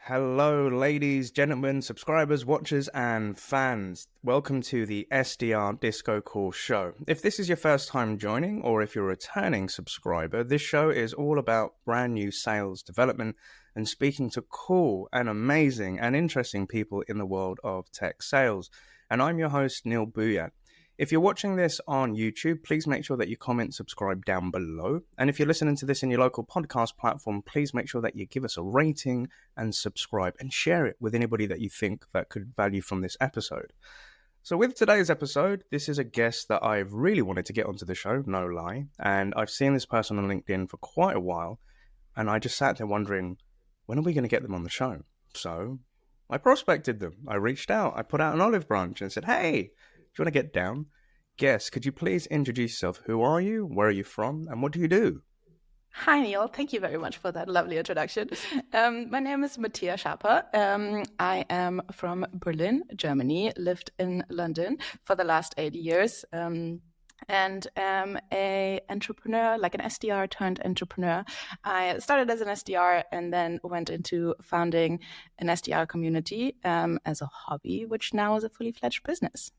Hello, ladies, gentlemen, subscribers, watchers, and fans. Welcome to the SDR DiscoCall show. If this is your first time joining, or if you're a returning subscriber, this show is all about brand new sales development and speaking to cool and amazing and interesting people in the world of tech sales. And I'm your host, Neil Buyat. If you're watching this on YouTube, please make sure that you comment, subscribe down below. And if you're listening to this in your local podcast platform, please make sure that you give us a rating and subscribe and share it with anybody that you think that could value from this episode. So with today's episode, this is a guest that I've really wanted to get onto the show, no lie. And I've seen this person on LinkedIn for quite a while. And I just sat there wondering, when are we going to get them on the show? So I prospected them. I reached out. I put out an olive branch and said, hey, do you want to get down? Guest, could you please introduce yourself? Who are you? Where are you from? And what do you do? Hi, Neil. Thank you very much for that lovely introduction. My name is Mattia Schaper. I am from Berlin, Germany, lived in London for the last 8 years, and am an entrepreneur, like an SDR turned entrepreneur. I started as an SDR and then went into founding an SDR community as a hobby, which now is a fully fledged business.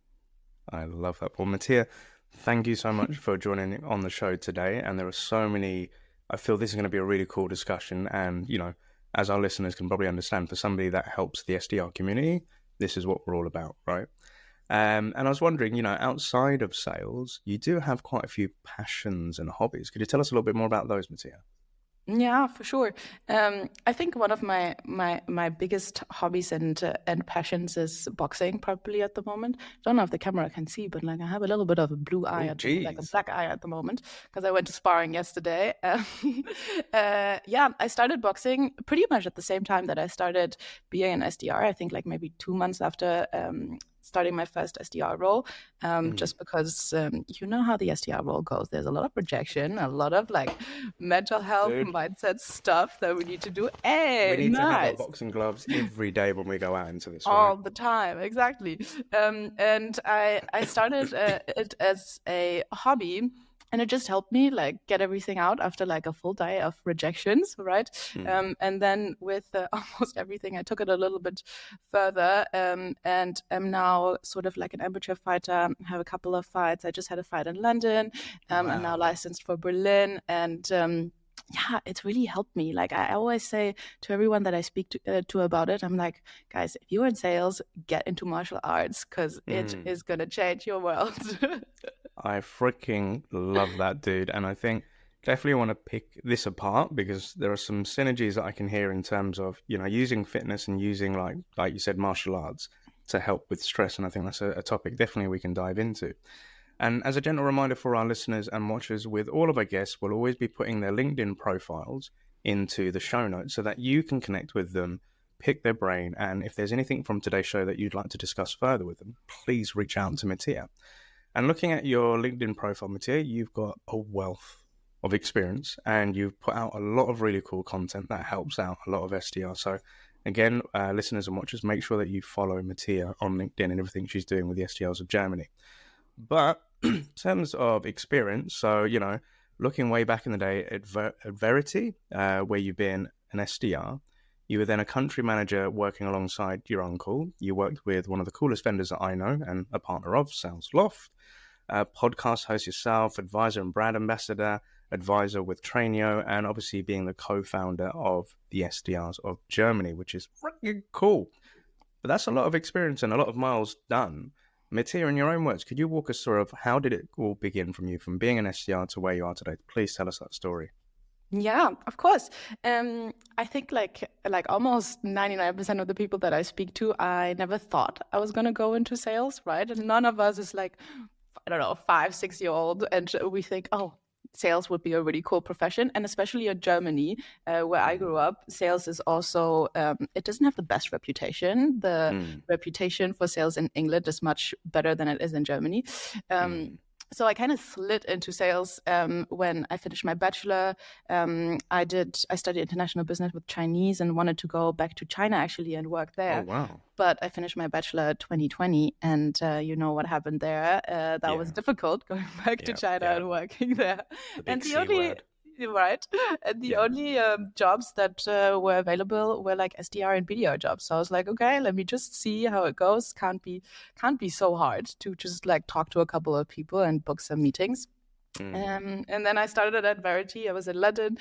I love that. Well, Mattia, thank you so much for joining on the show today. And there are so many, I feel this is going to be a really cool discussion. And, you know, as our listeners can probably understand, for somebody that helps the SDR community, this is what we're all about, right? And I was wondering, you know, outside of sales, you do have quite a few passions and hobbies. Could you tell us a little bit more about those, Mattia? Yeah, for sure. I think one of my biggest hobbies and passions is boxing, probably at the moment. Don't know if the camera can see, but like I have a little bit of a blue eye, like a black eye at the moment, because I went to sparring yesterday. I started boxing pretty much at the same time that I started being an SDR. I think like maybe 2 months after starting my first SDR role, just because you know how the SDR role goes. There's a lot of rejection, a lot of like mental health, mindset stuff that we need to do. Hey, we need to have our boxing gloves every day when we go out into this. All the time, exactly. And I started it as a hobby. And it just helped me like get everything out after like a full day of rejections, right? And then with almost everything, I took it a little bit further and am now sort of like an amateur fighter. I have a couple of fights. I just had a fight in London. I'm now licensed for Berlin. And it's really helped me. Like I always say to everyone that I speak to about it, I'm like, guys, if you're in sales, get into martial arts because it is going to change your world. I freaking love that, dude. And I think definitely want to pick this apart because there are some synergies that I can hear in terms of, you know, using fitness and using like you said, martial arts to help with stress. And I think that's a topic definitely we can dive into. And as a gentle reminder for our listeners and watchers, with all of our guests, we'll always be putting their LinkedIn profiles into the show notes so that you can connect with them, pick their brain. And if there's anything from today's show that you'd like to discuss further with them, please reach out to Mattia. And looking at your LinkedIn profile, Mattia, you've got a wealth of experience and you've put out a lot of really cool content that helps out a lot of SDR. So again, listeners and watchers, make sure that you follow Mattia on LinkedIn and everything she's doing with the SDRs of Germany. But in terms of experience, so, you know, looking way back in the day at Verity, where you've been an SDR, you were then a country manager working alongside your uncle. You worked with one of the coolest vendors that I know and a partner of, Sales Loft. Podcast host yourself, advisor and brand ambassador, advisor with Trainio, and obviously being the co-founder of the SDRs of Germany, which is freaking cool. But that's a lot of experience and a lot of miles done. Mattia, in your own words, could you walk us through how did it all begin from you, from being an SDR to where you are today? Please tell us that story. Yeah, of course. I think like almost 99% of the people that I speak to, I never thought I was going to go into sales, right? And none of us is like, I don't know, 5-6-year-old. And we think, oh, sales would be a really cool profession. And especially in Germany, where I grew up, sales is also, it doesn't have the best reputation. The reputation for sales in England is much better than it is in Germany. So I kind of slid into sales when I finished my bachelor. I studied international business with Chinese and wanted to go back to China actually and work there. Oh, wow. But I finished my bachelor 2020 and you know what happened there. That was difficult going back to China and working there. The only right? And the only jobs that were available were like SDR and BDR jobs. So I was like, okay, let me just see how it goes. Can't be so hard to just like talk to a couple of people and book some meetings. And then I started at Verity. I was in London,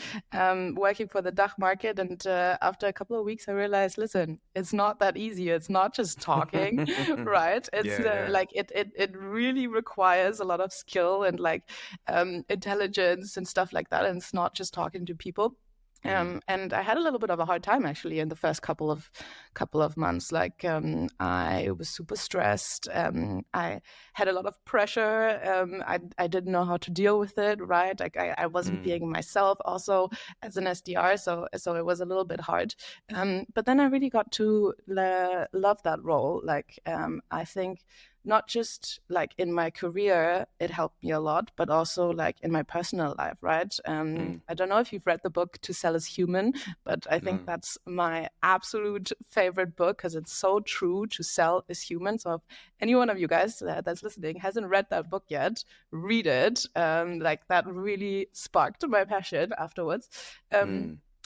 working for the DACH market. And after a couple of weeks, I realized, listen, it's not that easy. It's not just talking, right? It's like it really requires a lot of skill and like intelligence and stuff like that. And it's not just talking to people. And I had a little bit of a hard time actually in the first couple of months. Like I was super stressed. I had a lot of pressure. I didn't know how to deal with it. Right, like I wasn't being myself. Also as an SDR, so it was a little bit hard. But then I really got to love that role. Like I think not just like in my career, it helped me a lot, but also like in my personal life, right? I don't know if you've read the book To Sell is Human, but I think that's my absolute favorite book because it's so true. To sell is human. So if any one of you guys that's listening hasn't read that book yet, read it. Like that really sparked my passion afterwards.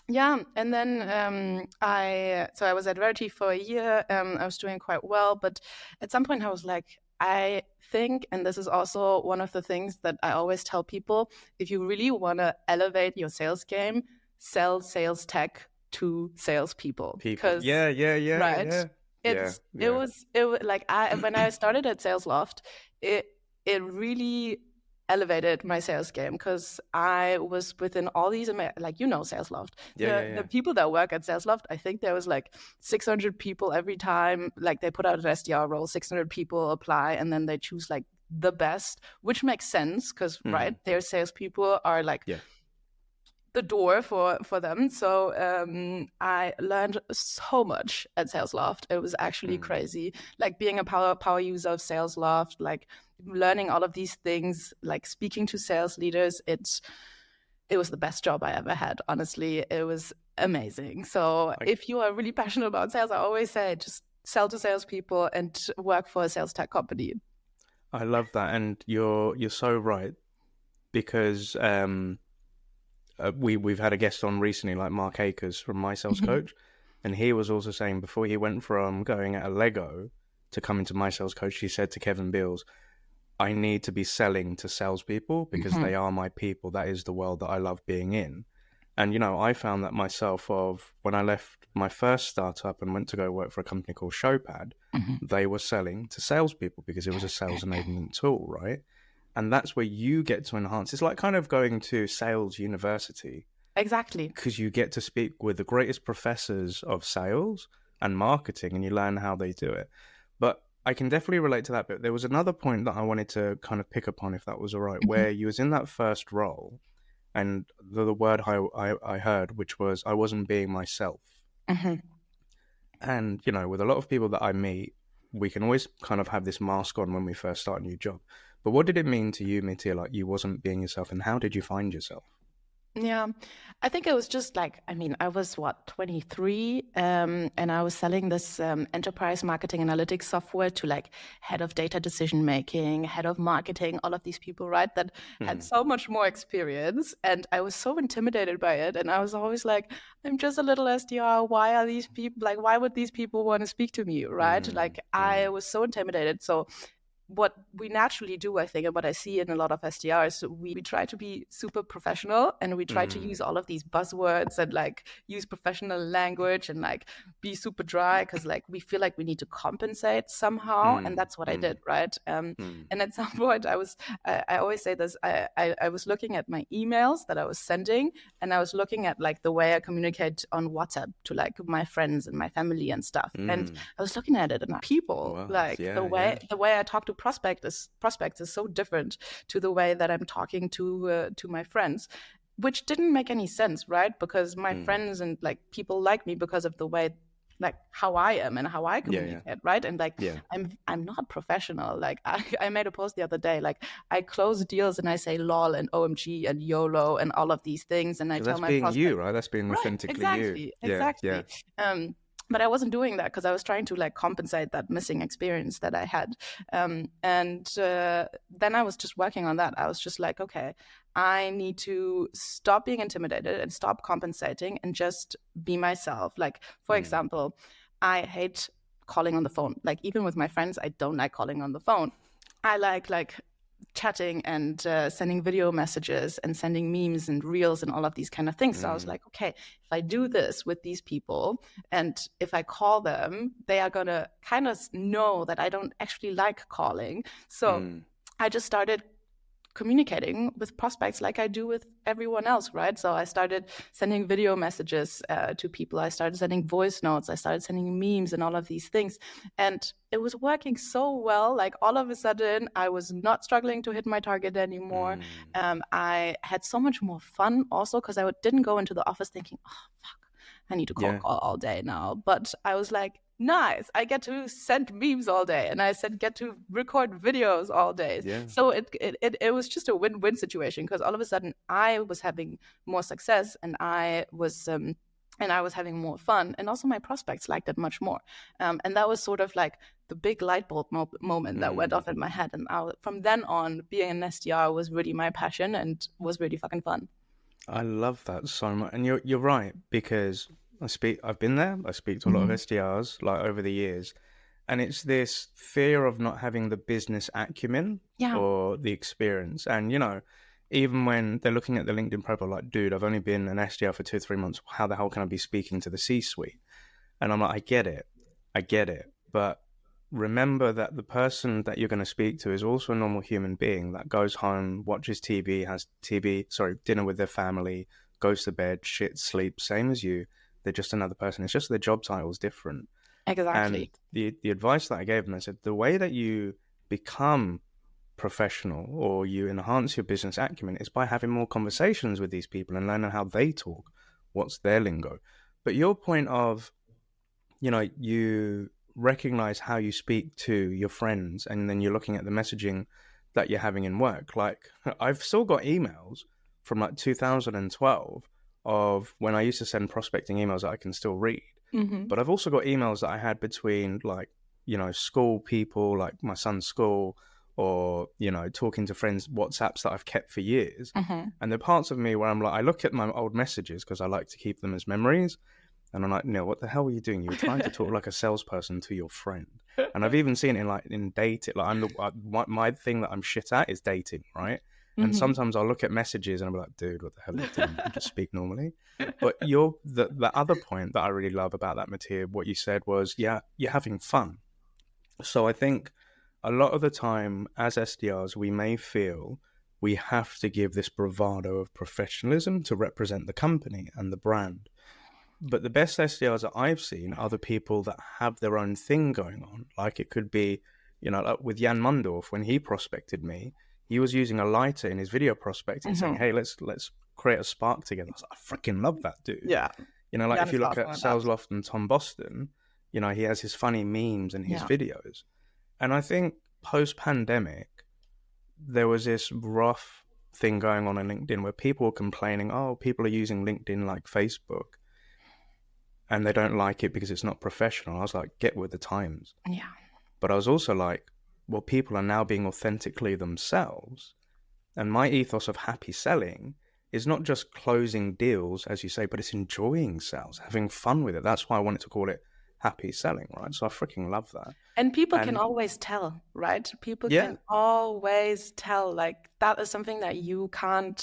Yeah, and then I was at Verity for a year. I was doing quite well, but at some point I was like, I think, and this is also one of the things that I always tell people, if you really want to elevate your sales game, sell sales tech to salespeople. Because right, it was like when I started at SalesLoft, it really elevated my sales game because I was within all these, like, SalesLoft. The people that work at SalesLoft, I think there was like 600 people every time, like they put out an SDR role, 600 people apply, and then they choose like the best, which makes sense because, right, their salespeople are like the door for them. So I learned so much at SalesLoft. It was actually crazy. Like being a power user of SalesLoft, like learning all of these things, like speaking to sales leaders. It was the best job I ever had. Honestly, it was amazing. So if you are really passionate about sales, I always say just sell to salespeople and work for a sales tech company. I love that, and you're so right because we've had a guest on recently, like Mark Akers from My Sales Coach, and he was also saying before he went from going at a Lego to coming to My Sales Coach, he said to Kevin Beals, I need to be selling to salespeople because they are my people. That is the world that I love being in. And, I found that myself of when I left my first startup and went to go work for a company called Schaper, they were selling to salespeople because it was a sales enablement tool, right? And that's where you get to enhance. It's like kind of going to sales university. Exactly. Because you get to speak with the greatest professors of sales and marketing and you learn how they do it. But I can definitely relate to that. But there was another point that I wanted to kind of pick up on, if that was all right, where you was in that first role and the word I heard, which was I wasn't being myself. And, with a lot of people that I meet, we can always kind of have this mask on when we first start a new job. But what did it mean to you, Mattia, like you wasn't being yourself, and how did you find yourself? Yeah, I think it was just like, I was 23, and I was selling this enterprise marketing analytics software to like head of data decision making, head of marketing, all of these people, right, that had so much more experience. And I was so intimidated by it. And I was always like, I'm just a little SDR. Why are these people, like, why would these people want to speak to me, right? Like, I was so intimidated. So what we naturally do, I think, and what I see in a lot of SDRs, we try to be super professional and we try to use all of these buzzwords and like use professional language and like be super dry because like we feel like we need to compensate somehow. And that's what I did, right? And at some point I always say this, I was looking at my emails that I was sending and I was looking at like the way I communicate on WhatsApp to like my friends and my family and stuff. And I was looking at it and people, the way I talk to prospects is so different to the way that I'm talking to my friends, which didn't make any sense, right? Because my friends and like people like me because of the way, like how I am and how I communicate, right? And like I'm not professional. Like I made a post the other day, like I close deals and I say lol and OMG and YOLO and all of these things, and I tell my prospects, you, right? That's being authentically you. Exactly. But I wasn't doing that because I was trying to like compensate that missing experience that I had. And then I was just working on that. I was just like, okay, I need to stop being intimidated and stop compensating and just be myself. Like, for example, I hate calling on the phone. Like, even with my friends, I don't like calling on the phone. I like chatting and sending video messages and sending memes and reels and all of these kind of things. So I was like, okay, if I do this with these people and if I call them, they are going to kind of know that I don't actually like calling. So I just started communicating with prospects like I do with everyone else, right? So I started sending video messages to people. I started sending voice notes. I started sending memes and all of these things. And it was working so well. Like all of a sudden, I was not struggling to hit my target anymore. I had so much more fun also because I didn't go into the office thinking, oh, fuck, I need to call all day now. But I was like, nice, I get to send memes all day, and I get to record videos all day. So it was just a win-win situation because all of a sudden I was having more success and I was having more fun, and also my prospects liked it much more. And that was sort of like the big light bulb moment that went off in my head. And from then on, being an SDR was really my passion and was really fucking fun. I love that so much, and you're right, because I've been there. I speak to a lot of SDRs like over the years, and it's this fear of not having the business acumen or the experience. And even when they're looking at the LinkedIn profile, like, dude, I've only been an SDR for 2-3 months. How the hell can I be speaking to the C-suite? And I'm like, I get it, but remember that the person that you're going to speak to is also a normal human being that goes home, watches TV, has dinner with their family, goes to bed, shit, sleeps, same as you. They're just another person. It's just their job title is different. Exactly. And the advice that I gave them, I said, the way that you become professional or you enhance your business acumen is by having more conversations with these people and learning how they talk, what's their lingo. But your point of, you recognize how you speak to your friends and then you're looking at the messaging that you're having in work. Like, I've still got emails from like 2012 of when I used to send prospecting emails that I can still read. But I've also got emails that I had between like, school people, like my son's school, or, talking to friends, WhatsApps that I've kept for years. And there are parts of me where I'm like, I look at my old messages because I like to keep them as memories. And I'm like, no, what the hell were you doing? You were trying to talk like a salesperson to your friend. And I've even seen it in dating. Like my thing that I'm shit at is dating, right? And sometimes I'll look at messages and I'm like, dude, what the hell are you doing? You just speak normally. But the other point that I really love about that, Mattia, what you said was, you're having fun. So I think a lot of the time as SDRs, we may feel we have to give this bravado of professionalism to represent the company and the brand. But the best SDRs that I've seen are the people that have their own thing going on. Like it could be, like with Jan Mundorf, when he prospected me, he was using a lighter in his video prospecting, saying, hey, let's create a spark together. I was like, I freaking love that dude. Yeah. Like if you look at Sales Loft and Tom Boston, he has his funny memes and his videos. And I think post-pandemic, there was this rough thing going on LinkedIn where people were complaining, oh, people are using LinkedIn like Facebook. And they don't like it because it's not professional. I was like, get with the times. Yeah. But I was also like, well, people are now being authentically themselves. And my ethos of happy selling is not just closing deals, as you say, but it's enjoying sales, having fun with it. That's why I wanted to call it happy selling, right? So I freaking love that. And people can always tell, right? People can always tell. Like that is something that you can't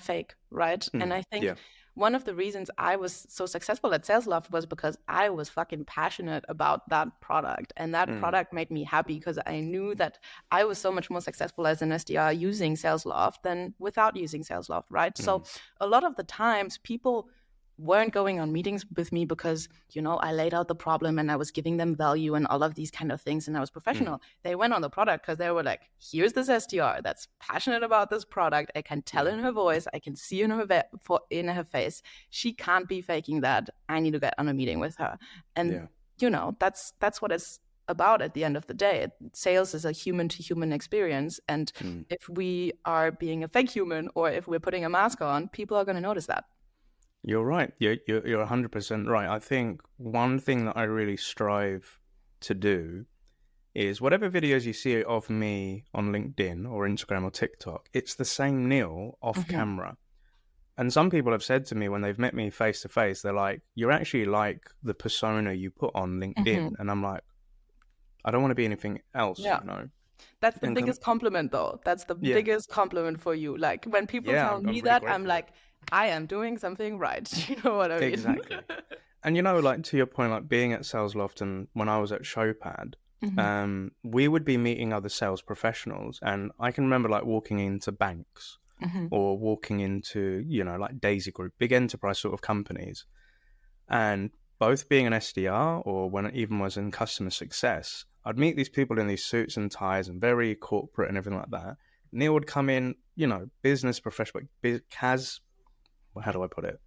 fake, right? And I think one of the reasons I was so successful at Sales Loft was because I was fucking passionate about that product. And that product made me happy because I knew that I was so much more successful as an SDR using Sales Loft than without using Sales Loft, right? So a lot of the times people weren't going on meetings with me because, I laid out the problem and I was giving them value and all of these kind of things and I was professional. They went on the product because they were like, here's this SDR that's passionate about this product. I can tell in her voice. I can see in her face. She can't be faking that. I need to get on a meeting with her. And, that's what it's about at the end of the day. Sales is a human-to-human experience. And if we are being a fake human or if we're putting a mask on, people are going to notice that. You're right. You're 100% right. I think one thing that I really strive to do is whatever videos you see of me on LinkedIn or Instagram or TikTok, it's the same Neil off Hmm. camera. And some people have said to me when they've met me face to face, they're like, "You're actually like the persona you put on LinkedIn." Hmm. And I'm like, I don't want to be anything else, Yeah. you know? That's the And biggest compliment, though. That's the yeah, biggest compliment for you. Like when people yeah, tell I'm me really that, I'm grateful. like, I am doing something right. You know what I mean? Exactly. And you know, like to your point, like being at Sales Loft and when I was at Showpad, Hmm. we would be meeting other sales professionals. And I can remember like walking into banks Hmm. or walking into, like Daisy Group, big enterprise sort of companies. And both being an SDR or when I even was in customer success, I'd meet these people in these suits and ties and very corporate and everything like that. Neil would come in, business professional, how do I put it?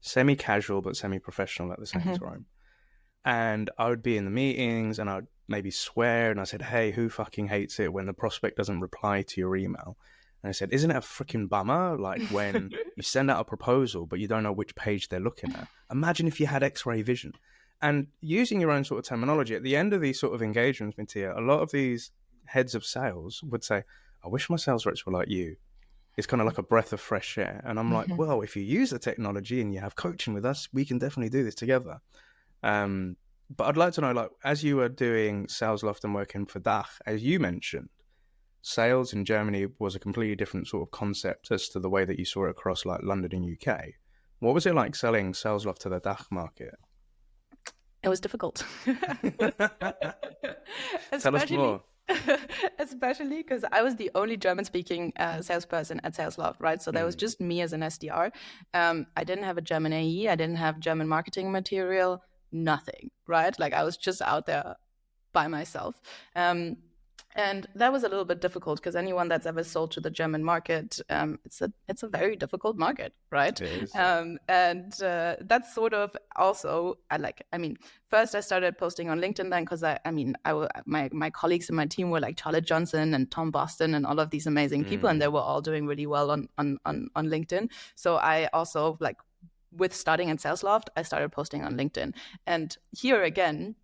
Semi-casual but semi-professional at the same Hmm. time. And I would be in the meetings and I'd maybe swear and I said, "Hey, who fucking hates it when the prospect doesn't reply to your email?" And I said, "Isn't it a freaking bummer? Like when you send out a proposal but you don't know which page they're looking at. Imagine if you had X-ray vision." And using your own sort of terminology, at the end of these sort of engagements, Mattia, a lot of these heads of sales would say, "I wish my sales reps were like you." It's kind of like a breath of fresh air. And I'm like, Hmm. well, if you use the technology and you have coaching with us, we can definitely do this together. Um, but I'd like to know, like, as you were doing Sales Loft and working for DACH, as you mentioned, sales in Germany was a completely different sort of concept as to the way that you saw it across like London and UK. What was it like selling Sales Loft to the DACH market? It was difficult. Tell us especially more. especially because I was the only German speaking salesperson at SalesLoft, right? So there was Mm, just me as an SDR. I didn't have a German AE, I didn't have German marketing material, nothing, right? Like I was just out there by myself. And that was a little bit difficult because anyone that's ever sold to the German market, it's a very difficult market, right? it is. And that's sort of also I mean, first I started posting on LinkedIn then because my colleagues in my team were like Charlotte Johnson and Tom Boston and all of these amazing people, and they Mm, were all doing really well on LinkedIn. So I also like with starting in SalesLoft, I started posting on LinkedIn, and here again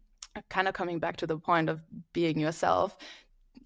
kind of coming back to the point of being yourself,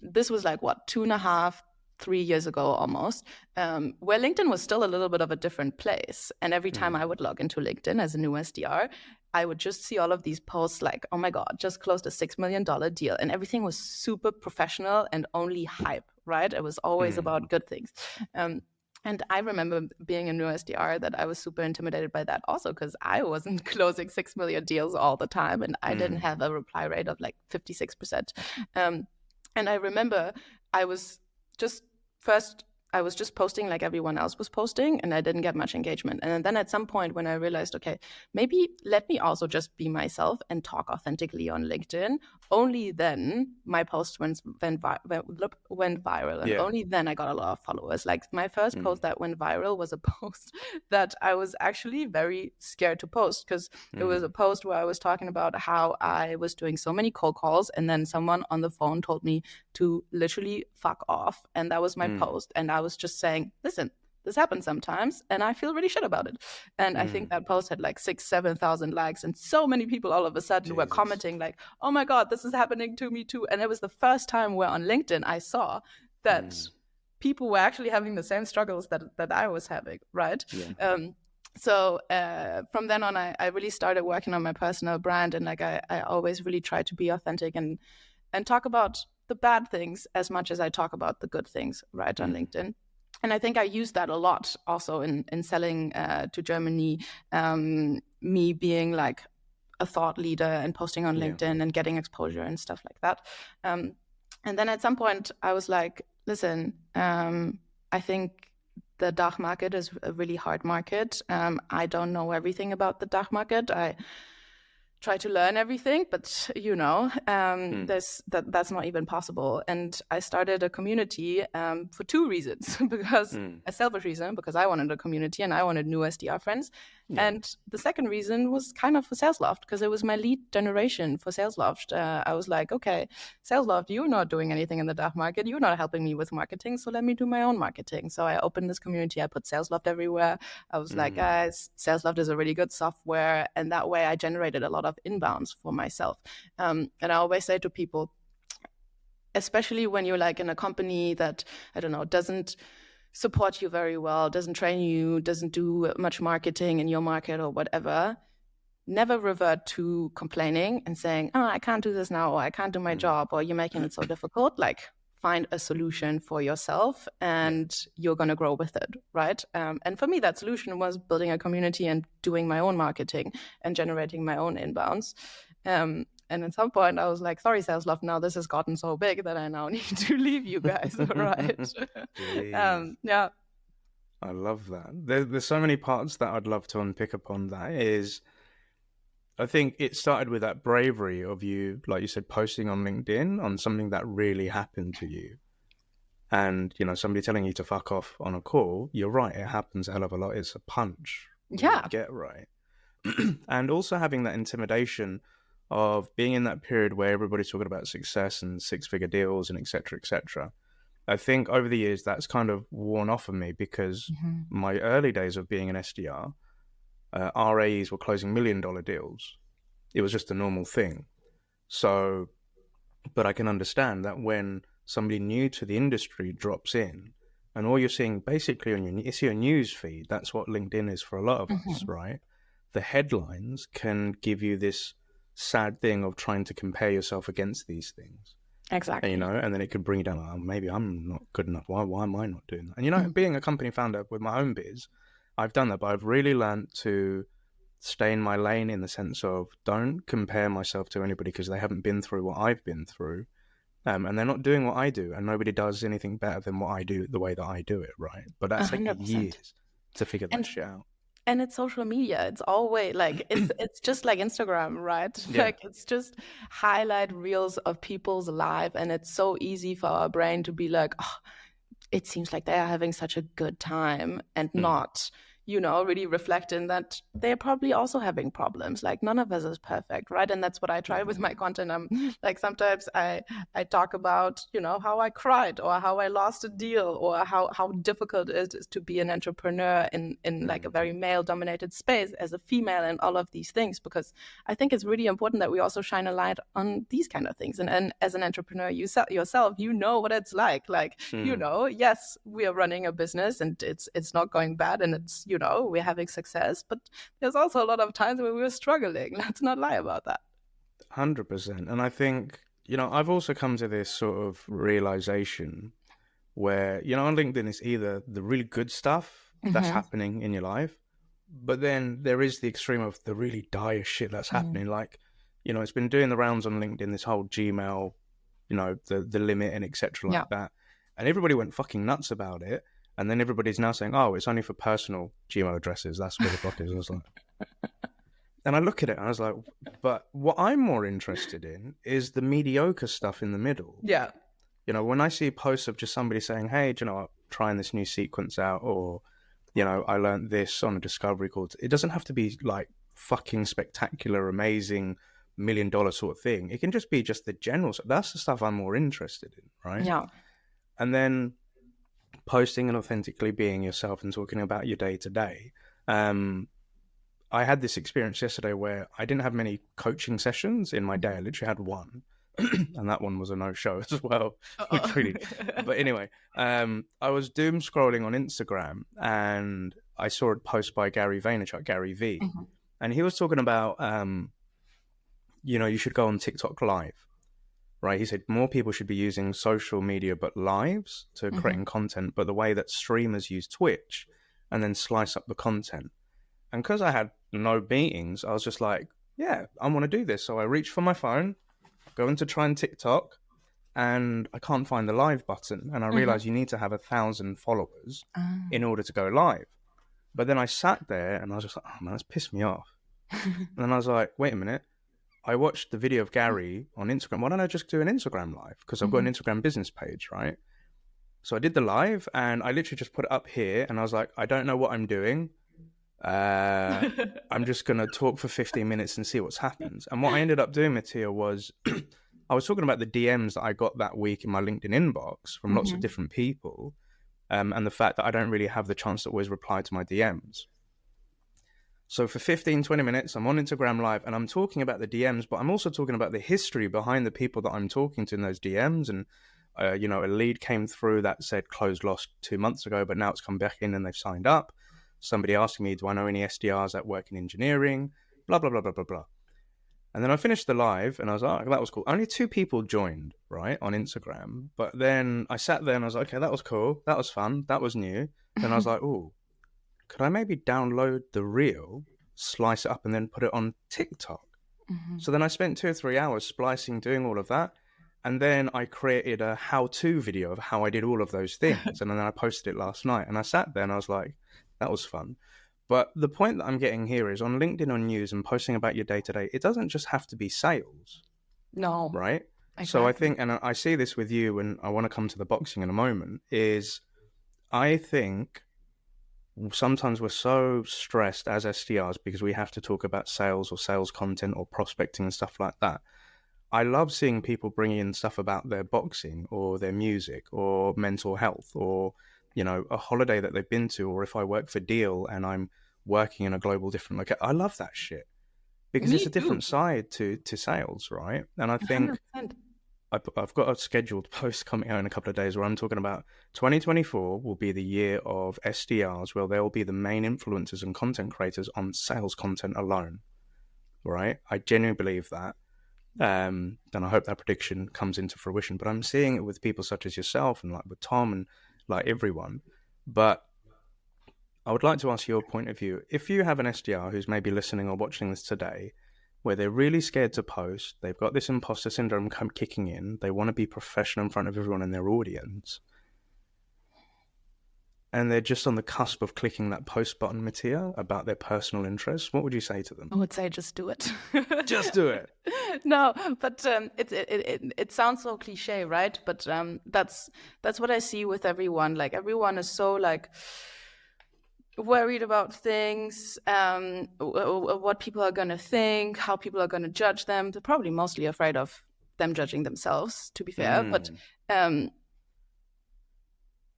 this was like what 2.5 3 years ago almost, where LinkedIn was still a little bit of a different place. And every time mm, I would log into LinkedIn as a new SDR, I would just see all of these posts like, oh my God, just closed a $6 million deal. And everything was super professional and only hype, right? It was always mm, about good things. Um, and I remember being a new SDR that I was super intimidated by that also because I wasn't closing 6 million deals all the time and I didn't mm, have a reply rate of like 56%. Um, and I remember I was just first, I was just posting like everyone else was posting, and I didn't get much engagement. And then at some point, when I realized, okay, maybe let me also just be myself and talk authentically on LinkedIn, only then my post went viral. And yeah. only then I got a lot of followers. Like my first Mm, post that went viral was a post that I was actually very scared to post because it was a mm, post where I was talking about how I was doing so many cold calls, and then someone on the phone told me to literally fuck off. And that was my mm, post. And I was just saying, listen, this happens sometimes, and I feel really shit about it. And I think mm. that post had like 7,000 likes, and so many people all of a sudden were Jesus. commenting like, "Oh my God, this is happening to me too." And it was the first time where on LinkedIn I saw that Mm, people were actually having the same struggles that I was having, right? yeah. So from then on, I really started working on my personal brand, and like I always really try to be authentic and talk about the bad things as much as I talk about the good things, right, on Mm, LinkedIn. And I think I use that a lot also in selling to Germany, me being like a thought leader and posting on yeah. LinkedIn and getting exposure and stuff like that. Um, and then at some point, I was like, listen, I think the DACH market is a really hard market. I don't know everything about the DACH market. I try to learn everything, but that's not even possible. And I started a community for two reasons. Because a selfish reason, because I wanted a community and I wanted new SDR friends. Yeah. And the second reason was kind of for SalesLoft, because it was my lead generation for SalesLoft. I was like, okay, SalesLoft, you're not doing anything in the DACH market. You're not helping me with marketing. So let me do my own marketing. So I opened this community. I put SalesLoft everywhere. I was like, guys, SalesLoft is a really good software. And that way I generated a lot of inbounds for myself. And I always say to people, especially when you're like in a company that, I don't know, doesn't support you very well, doesn't train you, doesn't do much marketing in your market or whatever, never revert to complaining and saying, oh, I can't do this now, or I can't do my job, or you're making it so difficult. Like, find a solution for yourself and you're going to grow with it, right? And for me, that solution was building a community and doing my own marketing and generating my own inbounds. And at some point I was like, sorry, SalesLoft, now this has gotten so big that I now need to leave you guys, right? Yeah. I love that. There's so many parts that I'd love to unpick upon. That is, I think it started with that bravery of you, like you said, posting on LinkedIn on something that really happened to you. And, somebody telling you to fuck off on a call, you're right, it happens a hell of a lot. It's a punch. Yeah. Get right. And also having that intimidation of being in that period where everybody's talking about success and six-figure deals and et cetera, et cetera. I think over the years that's kind of worn off of me, because my early days of being an SDR, RAEs were closing $1 million deals. It was just a normal thing. So, but I can understand that when somebody new to the industry drops in, and all you're seeing basically on your news feed, that's what LinkedIn is for a lot of us, right? The headlines can give you this sad thing of trying to compare yourself against these things. Exactly. And then it could bring you down, oh, maybe I'm not good enough. Why am I not doing that? And, being a company founder with my own biz, I've done that, but I've really learned to stay in my lane, in the sense of don't compare myself to anybody because they haven't been through what I've been through. And they're not doing what I do, and nobody does anything better than what I do the way that I do it, right? But that's 100%. taken years to figure that shit out. And it's social media. It's always like, it's just like Instagram, right? Yeah. Like, it's just highlight reels of people's life. And it's so easy for our brain to be like, oh, it seems like they are having such a good time, and not, really reflecting that they're probably also having problems. Like, none of us is perfect, right? And that's what I try with my content. I'm like, sometimes I talk about, how I cried, or how I lost a deal, or how difficult it is to be an entrepreneur in like a very male dominated space as a female, and all of these things, because I think it's really important that we also shine a light on these kind of things. And as an entrepreneur yourself, what it's like, yes, we are running a business and it's not going bad, and it's, we're having success, but there's also a lot of times where we're struggling. Let's not lie about that. 100%. And I think, I've also come to this sort of realization where, on LinkedIn, it's either the really good stuff that's happening in your life, but then there is the extreme of the really dire shit that's happening. Like, it's been doing the rounds on LinkedIn, this whole Gmail, the limit and etc. like that. And everybody went fucking nuts about it. And then everybody's now saying, oh, it's only for personal Gmail addresses. That's where the block is. I was like, and I look at it and I was like, but what I'm more interested in is the mediocre stuff in the middle. Yeah. When I see posts of just somebody saying, hey, I'm trying this new sequence out, or, I learned this on a discovery call. It doesn't have to be like fucking spectacular, amazing, $1 million sort of thing. It can just be just the general stuff. That's the stuff I'm more interested in, right? Yeah. And then posting and authentically being yourself and talking about your day to day. I had this experience yesterday where I didn't have many coaching sessions in my day. I literally had one, and that one was a no-show as well. Which really... But anyway, I was doom scrolling on Instagram, and I saw a post by Gary Vaynerchuk, Gary V, and he was talking about, you should go on TikTok live. Right, he said more people should be using social media but lives to creating content, but the way that streamers use Twitch and then slice up the content. And because I had no meetings, I was just like, yeah, I want to do this. So I reached for my phone, go into try and TikTok, and I can't find the live button. And I realized you need to have 1,000 followers in order to go live. But then I sat there and I was just like, oh man, that's pissed me off. And then I was like, wait a minute. I watched the video of Gary on Instagram. Why don't I just do an Instagram live? Because I've got an Instagram business page, right? So I did the live and I literally just put it up here and I was like, I don't know what I'm doing. I'm just going to talk for 15 minutes and see what's happened. And what I ended up doing, Mattia, was I was talking about the DMs that I got that week in my LinkedIn inbox from lots of different people, and the fact that I don't really have the chance to always reply to my DMs. So for 15, 20 minutes, I'm on Instagram Live and I'm talking about the DMs, but I'm also talking about the history behind the people that I'm talking to in those DMs. And, a lead came through that said closed lost 2 months ago, but now it's come back in and they've signed up. Somebody asking me, do I know any SDRs that work in engineering? Blah, blah, blah, blah, blah, blah. And then I finished the live and I was like, oh, that was cool. Only 2 people joined, right, on Instagram. But then I sat there and I was like, okay, that was cool. That was fun. That was new. Then I was like, oh, could I maybe download the reel, slice it up, and then put it on TikTok? So then I spent 2 or 3 hours splicing, doing all of that. And then I created a how-to video of how I did all of those things. And then I posted it last night. And I sat there and I was like, that was fun. But the point that I'm getting here is on LinkedIn on news and posting about your day-to-day, it doesn't just have to be sales. No. Right? Exactly. So I think, and I see this with you, and I want to come to the boxing in a moment, is I think sometimes we're so stressed as SDRs because we have to talk about sales or sales content or prospecting and stuff like that. I love seeing people bring in stuff about their boxing or their music or mental health or, a holiday that they've been to, or if I work for Deal and I'm working in a global different location. I love that shit because it's a different side to sales, right? And I think 100%. I've got a scheduled post coming out in a couple of days where I'm talking about 2024 will be the year of SDRs, where they'll be the main influencers and content creators on sales content alone, right? I genuinely believe that. And I hope that prediction comes into fruition. But I'm seeing it with people such as yourself and like with Tom and like everyone. But I would like to ask your point of view. If you have an SDR who's maybe listening or watching this today, where they're really scared to post, they've got this imposter syndrome kicking in, they want to be professional in front of everyone in their audience, and they're just on the cusp of clicking that post button, Mattia, about their personal interests, what would you say to them? I would say just do it. Just do it. No, but it sounds so cliche, right? But that's what I see with everyone. Like everyone is so like worried about things, what people are gonna think, how people are gonna judge them. They're probably mostly afraid of them judging themselves, to be fair. But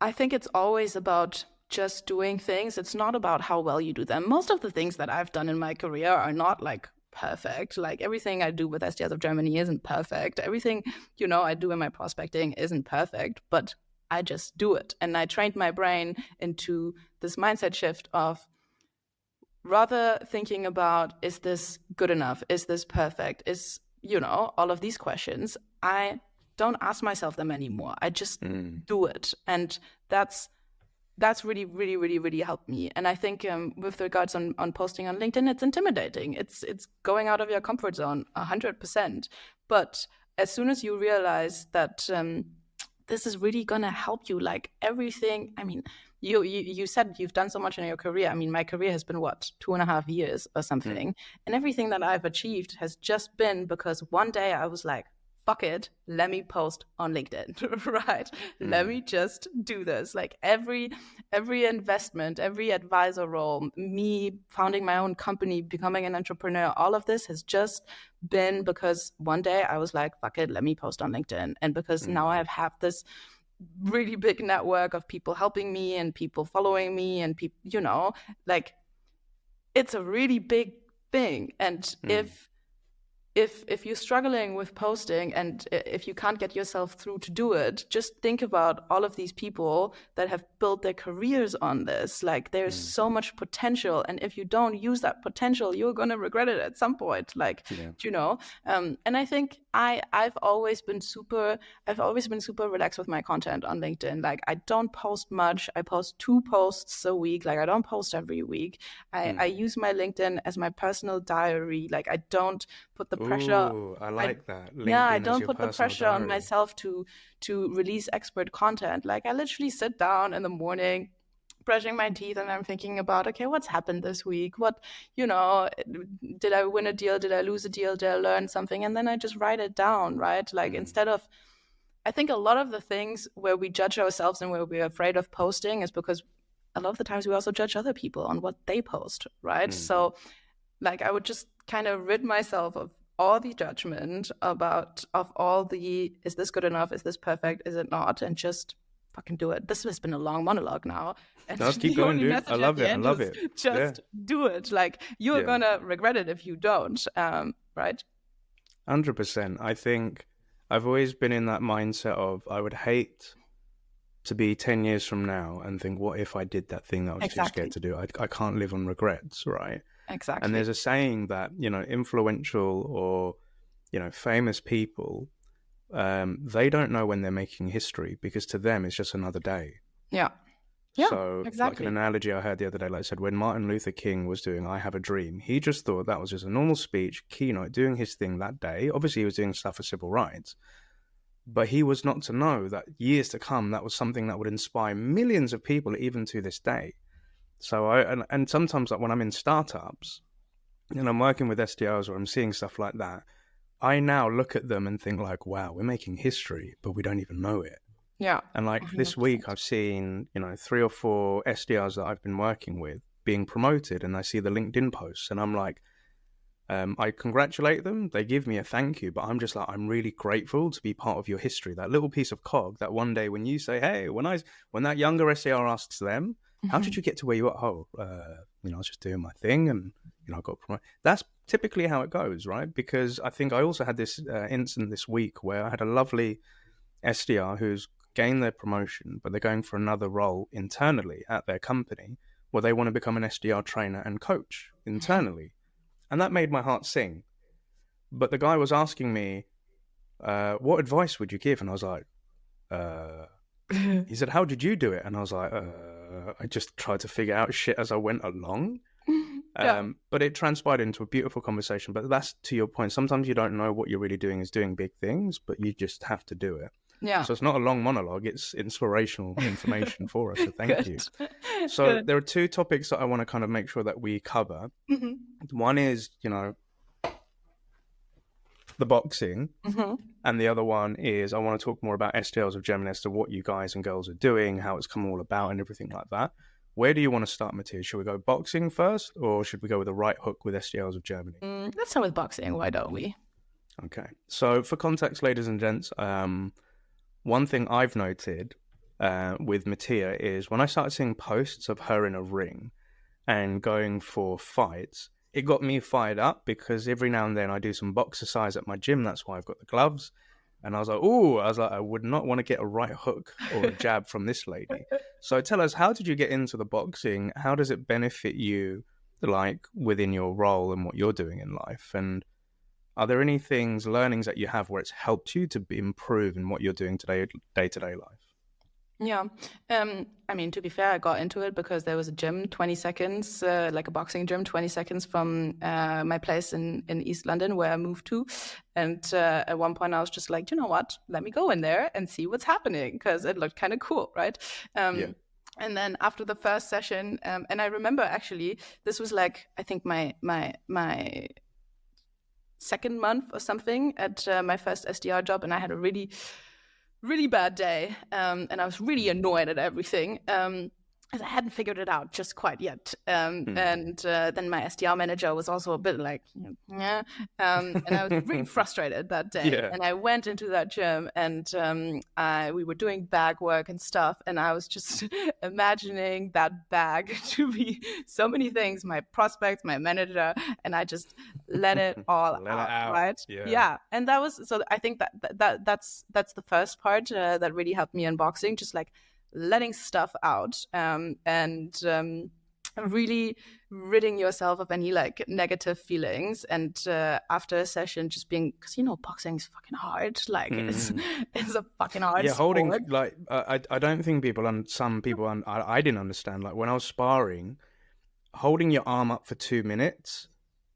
I think it's always about just doing things. It's not about how well you do them. Most of the things that I've done in my career are not like perfect. Like everything I do with SDRs of Germany isn't perfect. Everything, I do in my prospecting isn't perfect, but I just do it. And I trained my brain into this mindset shift of rather thinking about, is this good enough? Is this perfect? Is, all of these questions. I don't ask myself them anymore. I just do it. And that's really, really, really, really helped me. And I think with regards on posting on LinkedIn, it's intimidating. It's going out of your comfort zone 100%. But as soon as you realize that this is really going to help you, like everything, I mean, you said you've done so much in your career. I mean, my career has been 2.5 years or something. And everything that I've achieved has just been because one day I was like, fuck it, let me post on LinkedIn, right? Let me just do this. Like every investment, every advisor role, me founding my own company, becoming an entrepreneur, all of this has just been because one day I was like, fuck it, let me post on LinkedIn. And because now I have this really big network of people helping me and people following me and people, like it's a really big thing. And if you're struggling with posting and if you can't get yourself through to do it, just think about all of these people that have built their careers on this. Like there's so much potential. And if you don't use that potential, you're going to regret it at some point. Like, and I think I've always been super relaxed with my content on LinkedIn. Like I don't post much. I post 2 posts a week. Like I don't post every week. I use my LinkedIn as my personal diary. Like I don't put the pressure. Ooh, I like that. LinkedIn I don't put the pressure diary on myself to release expert content. Like I literally sit down in the morning, brushing my teeth and I'm thinking about, okay, what's happened this week? What, you know, did I win a deal? Did I lose a deal? Did I learn something? And then I just write it down, right? Like instead of, I think a lot of the things where we judge ourselves and where we're afraid of posting is because a lot of the times we also judge other people on what they post, right? So like I would just kind of rid myself of all the judgment of all the, is this good enough? Is this perfect? Is it not? And just fucking do it. This has been a long monologue now. And No, keep the going, only dude. I message at love the it. I end love is it. just do it. Like you're gonna regret it if you don't. Right? 100%. I think I've always been in that mindset of I would hate to be 10 years from now and think, what if I did that thing that I was too scared to do? I can't live on regrets, right? Exactly. And there's a saying that, you know, influential or, you know, famous people, they don't know when they're making history because to them it's just another day. Yeah. So, exactly. like an analogy I heard the other day, like I said, when Martin Luther King was doing I Have a Dream, he just thought that was just a normal speech, keynote, doing his thing that day. Obviously, he was doing stuff for civil rights. But he was not to know that years to come, that was something that would inspire millions of people, even to this day. So, and sometimes, like when I'm in startups and I'm working with SDRs or I'm seeing stuff like that, I now look at them and think like, wow, we're making history, but we don't even know it. Yeah. And like 100%. This week, I've seen, you know, 3 or 4 SDRs that I've been working with being promoted, and I see the LinkedIn posts, and I'm like, I congratulate them. They give me a thank you, but I'm just like, I'm really grateful to be part of your history. That little piece of cog that one day when you say, hey, when that younger SDR asks them, how did you get to where you are? Oh, you know, I was just doing my thing and, you know, I got promoted. That's typically how it goes, right? Because I think I also had this incident this week where I had a lovely SDR who's gained their promotion, but they're going for another role internally at their company where they want to become an SDR trainer and coach internally. And that made my heart sing. But the guy was asking me, what advice would you give? And I was like, he said, how did you do it? And I was like, I just tried to figure out shit as I went along. But it transpired into a beautiful conversation. But that's to your point. Sometimes you don't know what you're really doing is doing big things, but you just have to do it. Yeah. So it's not a long monologue. It's inspirational information for us. So thank you. So there are 2 topics that I want to kind of make sure that we cover. One is, you know, the boxing. And the other one is I want to talk more about SDRs of Germany as to what you guys and girls are doing, how it's come all about and everything like that. Where do you want to start, Mattia? Should we go boxing first or should we go with a right hook with SDRs of Germany? Let's start with boxing. Why don't we? Okay. So for context, ladies and gents, one thing I've noted with Mattia is when I started seeing posts of her in a ring and going for fights, it got me fired up because every now and then I do some boxercise at my gym. That's why I've got the gloves. And I was like, I would not want to get a right hook or a jab from this lady. So tell us, how did you get into the boxing? How does it benefit you, like within your role and what you're doing in life? And are there any learnings that you have where it's helped you to improve in what you're doing today, day-to-day life? Yeah. I mean, to be fair, I got into it because there was a gym 20 seconds, like a boxing gym 20 seconds from my place in East London where I moved to. And at one point I was just like, you know what, let me go in there and see what's happening because it looked kind of cool, right? And then after the first session, and I remember actually, this was like, I think my second month or something at my first SDR job, and I had a really bad day, and I was really annoyed at everything. I hadn't figured it out just quite yet. And then my SDR manager was also a bit like, yeah. And I was really frustrated that day. Yeah. And I went into that gym and we were doing bag work and stuff. And I was just imagining that bag to be so many things, my prospects, my manager, and I just let it all out, right? Yeah. And that was, so I think that's the first part that really helped me in boxing, just like letting stuff out and really ridding yourself of any like negative feelings. And after a session, just being, because boxing is fucking hard. Like it's a fucking hard sport. Holding like I don't think some people I didn't understand. Like when I was sparring, holding your arm up for 2 minutes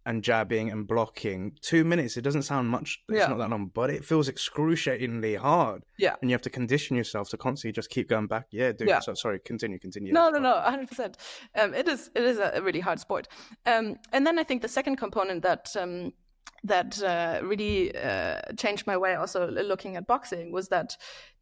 and jabbing and blocking. 2 minutes, it doesn't sound much, it's not that long, but it feels excruciatingly hard. Yeah. And you have to condition yourself to constantly just keep going back. Yeah, dude. Yeah. So sorry, continue. No, 100%. It is a really hard sport. And then I think the second component that really changed my way also looking at boxing was that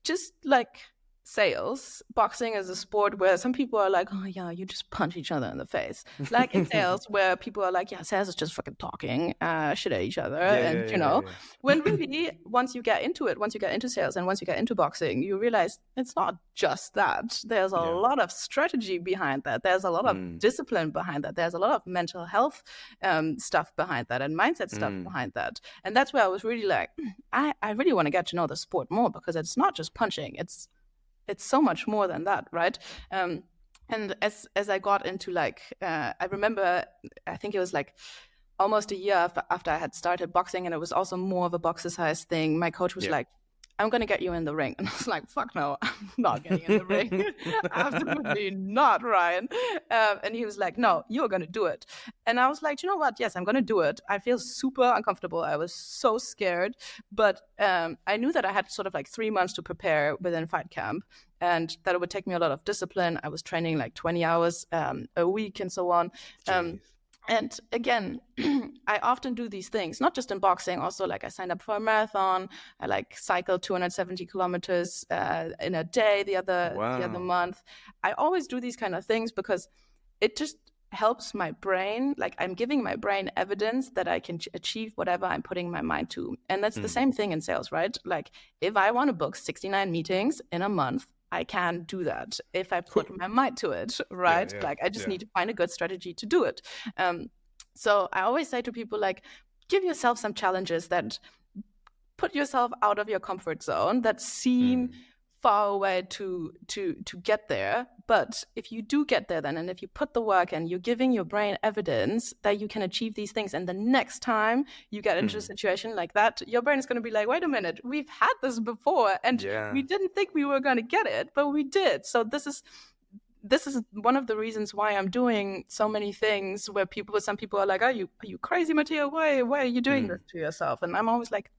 just like sales, boxing is a sport where some people are like, oh yeah, you just punch each other in the face. Like in sales, where people are like, yeah, sales is just fucking talking shit at each other. When really, once you get into sales and once you get into boxing, you realize it's not just that. There's a lot of strategy behind that. There's a lot of discipline behind that. There's a lot of mental health stuff behind that and mindset stuff behind that. And that's where I was really like, I really want to get to know the sport more, because it's not just punching. It's so much more than that, right? And as I got into I remember, I think it was like almost a year after I had started boxing, and it was also more of a boxercise thing. My coach was like, I'm going to get you in the ring. And I was like, fuck no, I'm not getting in the ring. Absolutely not, Ryan. And he was like, no, you're going to do it. And I was like, you know what? Yes, I'm going to do it. I feel super uncomfortable. I was so scared. But I knew that I had sort of like 3 months to prepare within fight camp, and that it would take me a lot of discipline. I was training like 20 hours a week and so on. And again, I often do these things, not just in boxing, also like I signed up for a marathon. I like cycled 270 kilometers in a day the other month. I always do these kind of things because it just helps my brain. Like I'm giving my brain evidence that I can achieve whatever I'm putting my mind to. And that's the same thing in sales, right? Like if I want to book 69 meetings in a month, I can do that if I put my mind to it, right? Like I just need to find a good strategy to do it. So I always say to people, like, give yourself some challenges that put yourself out of your comfort zone, that seem far away to get there. But if you do get there then, and if you put the work in, you're giving your brain evidence that you can achieve these things. And the next time you get into a situation like that, your brain is going to be like, wait a minute, we've had this before and we didn't think we were going to get it, but we did. So this is one of the reasons why I'm doing so many things where some people are like, are you crazy, Mattia? Why are you doing this to yourself? And I'm always like,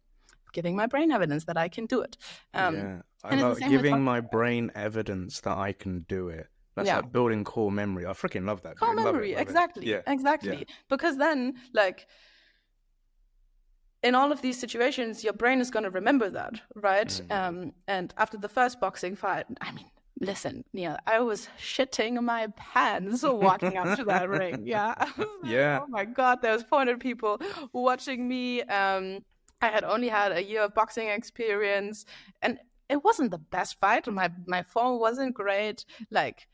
giving my brain evidence that I can do it. I love giving my brain evidence that I can do it. That's like building core memory. I freaking love that. Core memory, exactly. Exactly. Because then, like, in all of these situations, your brain is going to remember that, right? And after the first boxing fight, I mean, listen, Neil, I was shitting my pants walking up to that ring. Yeah. Oh my God, there was 400 people watching me. I had only had a year of boxing experience, and it wasn't the best fight. My form wasn't great, like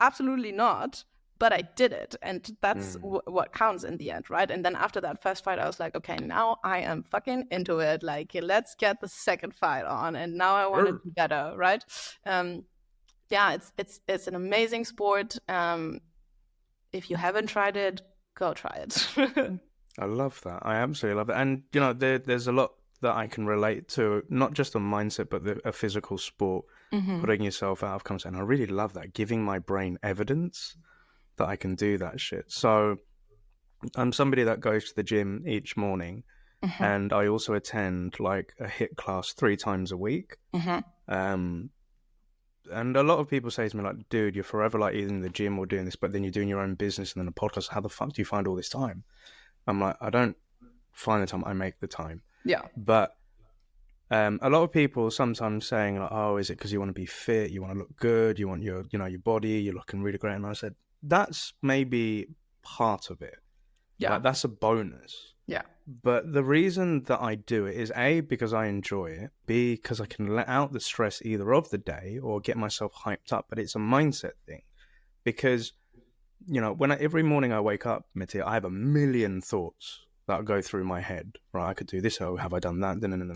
absolutely not. But I did it, and that's what counts in the end, right? And then after that first fight, I was like, okay, now I am fucking into it. Like, let's get the second fight on, and now I want to do better, right? It's an amazing sport. If you haven't tried it, go try it. I love that. I absolutely love that. And, you know, there's a lot that I can relate to, not just a mindset, but a physical sport, putting yourself out of comfort. And I really love that, giving my brain evidence that I can do that shit. So I'm somebody that goes to the gym each morning, and I also attend like a HIIT class 3 times a week. And a lot of people say to me, like, dude, you're forever like either in the gym or doing this, but then you're doing your own business and then a podcast. How the fuck do you find all this time? I'm like, I don't find the time, I make the time. Yeah. But a lot of people sometimes saying, like, oh, is it because you want to be fit, you want to look good, you want your body, you're looking really great. And I said, that's maybe part of it. Yeah. Like, that's a bonus. Yeah. But the reason that I do it is A, because I enjoy it, B, because I can let out the stress either of the day or get myself hyped up. But it's a mindset thing, because every morning I wake up, Mattia, I have a million thoughts that go through my head. Right, I could do this. Oh, have I done that? No.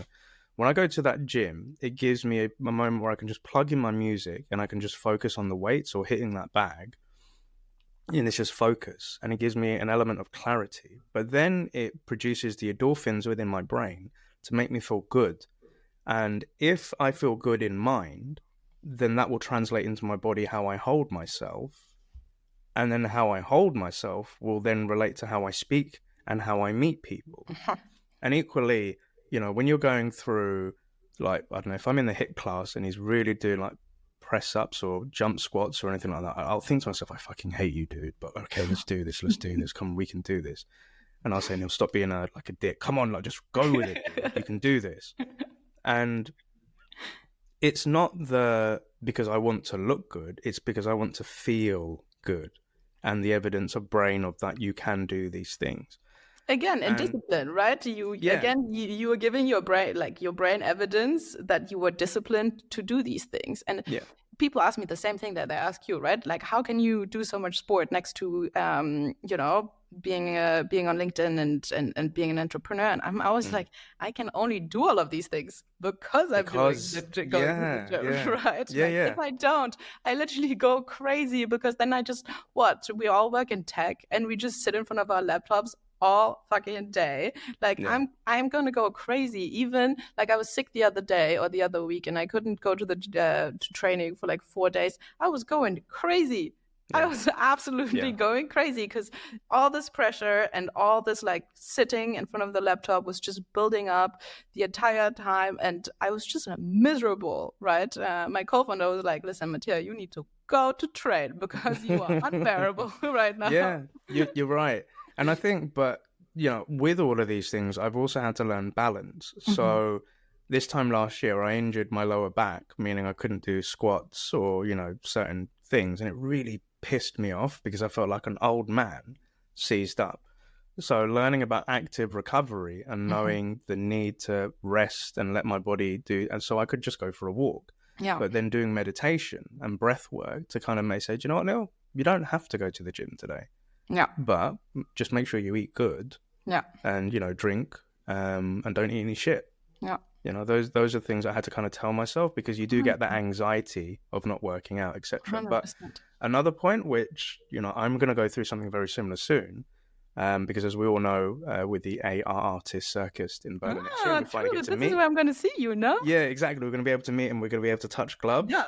When I go to that gym, it gives me a moment where I can just plug in my music and I can just focus on the weights or hitting that bag. And it's just focus. And it gives me an element of clarity. But then it produces the endorphins within my brain to make me feel good. And if I feel good in mind, then that will translate into my body, how I hold myself. And then how I hold myself will then relate to how I speak and how I meet people. And equally, when you're going through, like, I don't know, if I'm in the HIIT class and he's really doing like press ups or jump squats or anything like that, I'll think to myself, I fucking hate you, dude. But okay, let's do this. Come on, we can do this. And I'll say, Neil, stop being a dick. Come on, like, just go with it, dude. You can do this. And it's not because I want to look good. It's because I want to feel good. And the evidence of brain of that you can do these things. Again, and discipline, right? You were giving your brain evidence that you were disciplined to do these things. And people ask me the same thing that they ask you, right? Like, how can you do so much sport next to being on LinkedIn and being an entrepreneur? And I'm always like, I can only do all of these things because I'm going to the gym, right? If I don't, I literally go crazy, because then we all work in tech and we just sit in front of our laptops all fucking day. I'm gonna go crazy. Even like, I was sick the other week and I couldn't go to the to training for like 4 days. I was going crazy. I was absolutely going crazy, because all this pressure and all this like sitting in front of the laptop was just building up the entire time, and I was just miserable, right? My co-founder was like, listen, Mattia, you need to go to train because you are unbearable right now. Yeah, you're right. And I think, but, with all of these things, I've also had to learn balance. So this time last year, I injured my lower back, meaning I couldn't do squats or, certain things. And it really pissed me off because I felt like an old man seized up. So learning about active recovery and knowing the need to rest and let my body do, and so I could just go for a walk. Yeah. But then doing meditation and breath work to kind of may say, do you know what, Neil? You don't have to go to the gym today. Yeah. But just make sure you eat good. Yeah. And, drink and don't eat any shit. Yeah. Those are things I had to kind of tell myself, because you do get that anxiety of not working out, etc. But another point, which, I'm going to go through something very similar soon, because as we all know, with the AR artist circus in Berlin next year, we finally get to meet. This is where I'm going to see you, no? Yeah, exactly. We're going to be able to meet and we're going to be able to touch gloves. Yes.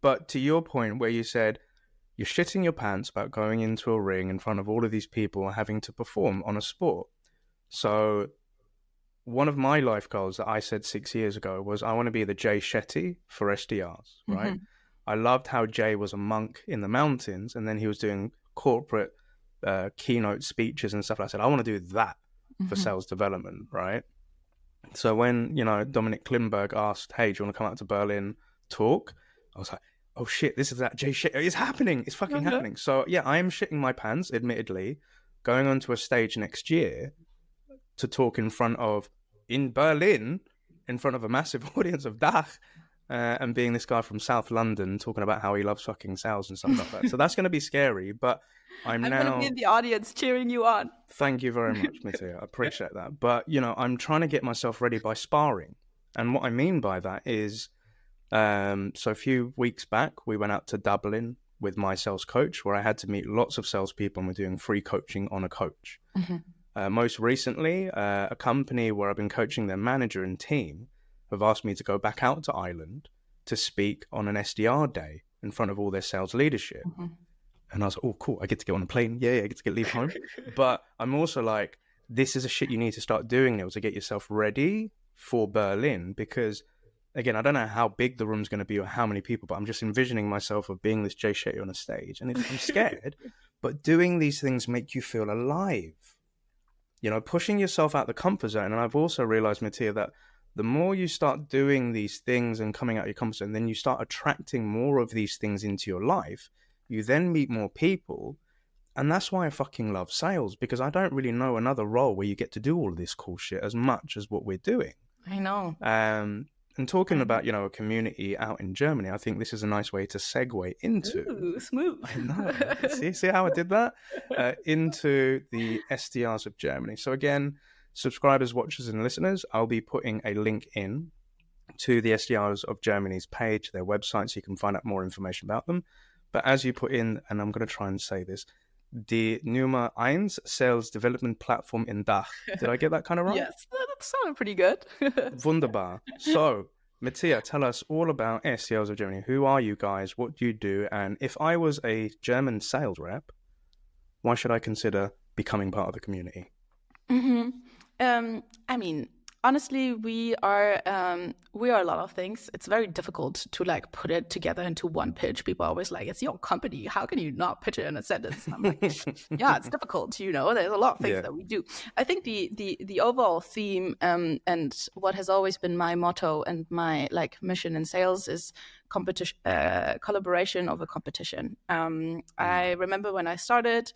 But to your point where you said, you're shitting your pants about going into a ring in front of all of these people and having to perform on a sport. So one of my life goals that I said 6 years ago was I want to be the Jay Shetty for SDRs, right? I loved how Jay was a monk in the mountains and then he was doing corporate keynote speeches and stuff. I said, I want to do that for sales development, right? So when, Dominic Klimberg asked, hey, do you want to come out to Berlin, talk? I was like, oh shit, this is that Jay shit. It's happening. It's fucking happening. So yeah, I am shitting my pants, admittedly, going onto a stage next year to talk in Berlin, in front of a massive audience of DACH, and being this guy from South London talking about how he loves fucking sales and stuff like that. So that's going to be scary, but I'm now going to be in the audience cheering you on. Thank you very much, Mattia. I appreciate that. But, I'm trying to get myself ready by sparring. And what I mean by that is, so a few weeks back, we went out to Dublin with my sales coach, where I had to meet lots of salespeople and we're doing free coaching on a coach. Most recently, a company where I've been coaching their manager and team have asked me to go back out to Ireland to speak on an SDR day in front of all their sales leadership. And I was like, oh, cool, I get to get on a plane. Yeah, I get to leave home. But I'm also like, this is a shit you need to start doing, Neil, to get yourself ready for Berlin, because again, I don't know how big the room's going to be or how many people, but I'm just envisioning myself of being this Jay Shetty on a stage. And I'm scared, but doing these things make you feel alive. Pushing yourself out the comfort zone. And I've also realized, Mattia, that the more you start doing these things and coming out of your comfort zone, then you start attracting more of these things into your life. You then meet more people. And that's why I fucking love sales, because I don't really know another role where you get to do all of this cool shit as much as what we're doing. I know. And talking about, a community out in Germany, I think this is a nice way to segue into... Ooh, smooth. I know. See how I did that? Into the SDRs of Germany. So again, subscribers, watchers, and listeners, I'll be putting a link in to the SDRs of Germany's page, their website, so you can find out more information about them. But as you put in, and I'm going to try and say this, die Nummer 1 Sales Development Platform in DACH. Did I get that kind of right? Yes, that sounded pretty good. Wunderbar. So, Mattia, tell us all about SDRs of Germany. Who are you guys? What do you do? And if I was a German sales rep, why should I consider becoming part of the community? Mm-hmm. I mean, honestly, we are a lot of things. It's very difficult to like put it together into one pitch. People are always like, "It's your company. How can you not pitch it in a sentence?" And I'm like, "Yeah, it's difficult. You know, there's a lot of things Yeah. that we do." I think the overall theme and what has always been my motto and my like mission in sales is competition, collaboration over competition. I remember when I started,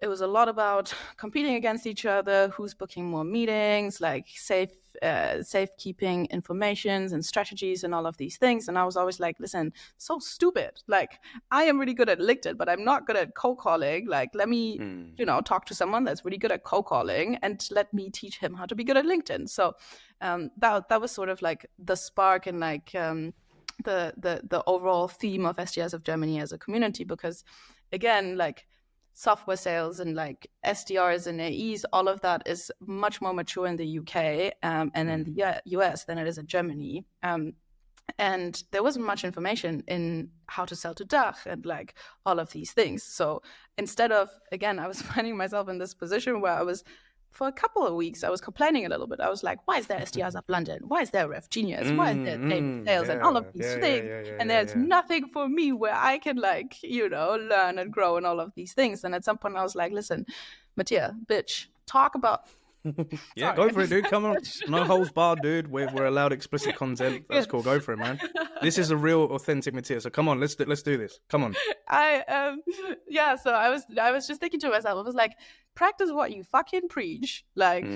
it was a lot about competing against each other, who's booking more meetings, like safekeeping informations and strategies and all of these things. And I was always like, listen, so stupid. Like, I am really good at LinkedIn, but I'm not good at cold calling. Like, let me, talk to someone that's really good at cold calling and let me teach him how to be good at LinkedIn. So that was sort of like the spark and like the overall theme of SDRs of Germany as a community, because again, like software sales and like SDRs and AEs, all of that is much more mature in the UK and in the US than it is in Germany. And there wasn't much information in how to sell to DACH and like all of these things. So instead of, again, I was finding myself in this position where I was, for a couple of weeks, I was complaining a little bit. I was like, why is there SDRs of London? Why is there Ref Genius? Why is there Daily Sales and all of these things? And there's nothing for me where I can like, learn and grow and all of these things. And at some point I was like, listen, Mattia, bitch, talk about... Yeah, go for it, dude. Come on. No holds barred, dude. We're allowed explicit content. That's cool. Go for it, man. This is a real, authentic Mattia. So come on, let's do this. Come on. So I was just thinking to myself, I was like, practice what you fucking preach. Like,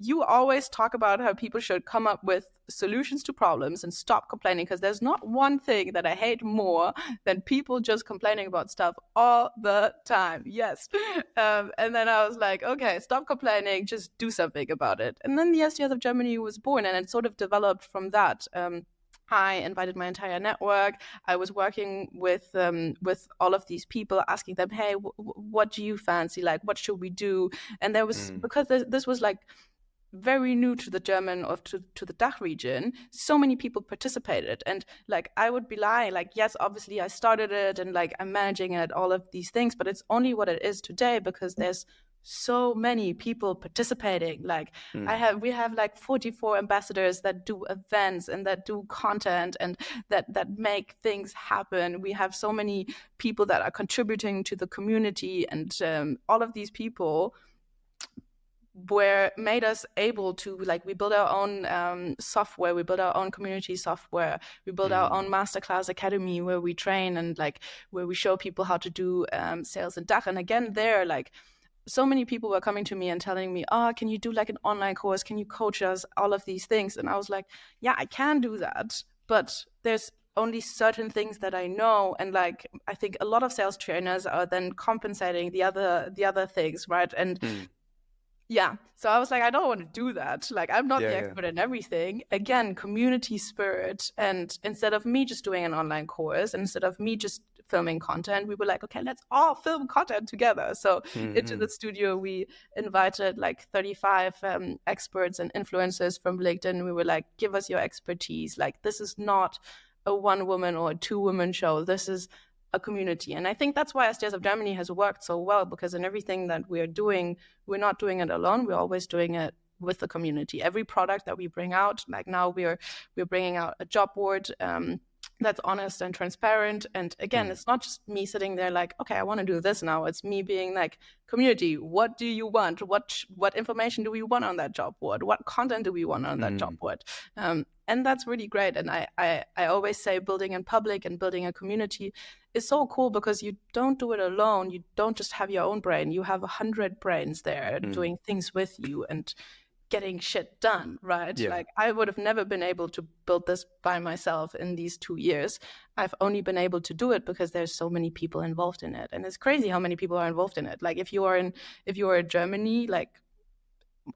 you always talk about how people should come up with solutions to problems and stop complaining, because there's not one thing that I hate more than people just complaining about stuff all the time. Yes. And then I was like, okay, stop complaining, just do something about it. And then the SDRs of Germany was born, and it sort of developed from that. I invited my entire network. I was working with all of these people, asking them, hey, what do you fancy? Like, what should we do? And there was, because this was like very new to the German or to the DACH region, so many people participated. And like, I would be lying, like, yes, obviously I started it and like I'm managing it, all of these things, but it's only what it is today because there's so many people participating. Like we have like 44 ambassadors that do events and that do content and that make things happen. We have so many people that are contributing to the community, and all of these people made us able to, like, we build our own software, we build our own community software, we build our own masterclass academy where we train and like where we show people how to do sales in DACH. And again, there, like, so many people were coming to me and telling me, oh, can you do like an online course? Can you coach us? All of these things. And I was like, yeah, I can do that, but there's only certain things that I know. And like, I think a lot of sales trainers are then compensating the other things, right? And yeah, so I was like, I don't want to do that. Like, I'm not the expert in everything. Again, community spirit. And instead of me just doing an online course, instead of me just filming content, we were like, okay, let's all film content together. So into the studio, we invited like 35 experts and influencers from LinkedIn. We were like, give us your expertise. Like, this is not a one woman or a two woman show. This is a community. And I think that's why SDRs of Germany has worked so well, because in everything that we're doing, we're not doing it alone. We're always doing it with the community. Every product that we bring out, like now we're bringing out a job board that's honest and transparent. And again, it's not just me sitting there like, okay, I want to do this now. It's me being like, community, what do you want? What information do we want on that job board? What content do we want on that job board? And that's really great. And I always say building in public and building a community is so cool, because you don't do it alone. You don't just have your own brain. You have 100 brains there doing things with you and getting shit done, right? Yeah. Like, I would have never been able to build this by myself in these 2 years. I've only been able to do it because there's so many people involved in it. And it's crazy how many people are involved in it. Like, if you are in Germany, like,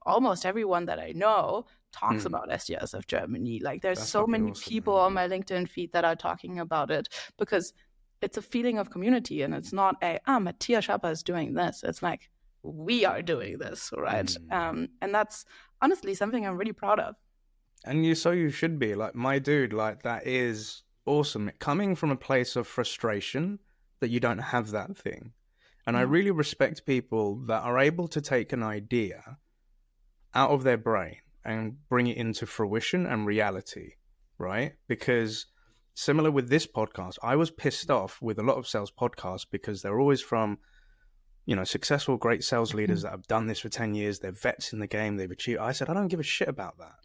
almost everyone that I know talks about SDRs of Germany. Like, there's That's so many awesome, people on my LinkedIn feed that are talking about it, because it's a feeling of community, and it's not Mattia Schaper is doing this. It's like, we are doing this, right? And that's honestly something I'm really proud of. And you should be. Like, my dude, like, that is awesome. Coming from a place of frustration that you don't have that thing. And I really respect people that are able to take an idea out of their brain and bring it into fruition and reality, right? Because similar with this podcast, I was pissed off with a lot of sales podcasts because they're always from, successful, great sales leaders that have done this for 10 years. They're vets in the game. They've achieved. I said, I don't give a shit about that.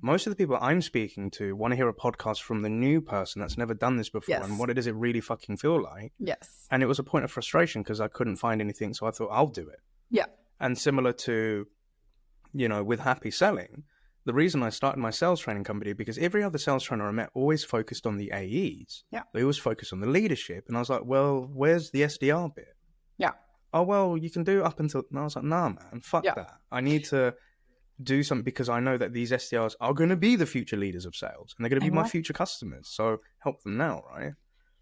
Most of the people I'm speaking to want to hear a podcast from the new person that's never done this before. Yes. And what does it really fucking feel like? Yes. And it was a point of frustration because I couldn't find anything. So I thought, I'll do it. Yeah. And similar to, with Happy Selling, the reason I started my sales training company, because every other sales trainer I met always focused on the AEs. Yeah. They always focused on the leadership. And I was like, well, where's the SDR bit? Yeah. Oh, well, you can do up until... And I was like, nah, man, fuck that. I need to do something because I know that these SDRs are going to be the future leaders of sales and they're going to be my future customers. So help them now, right?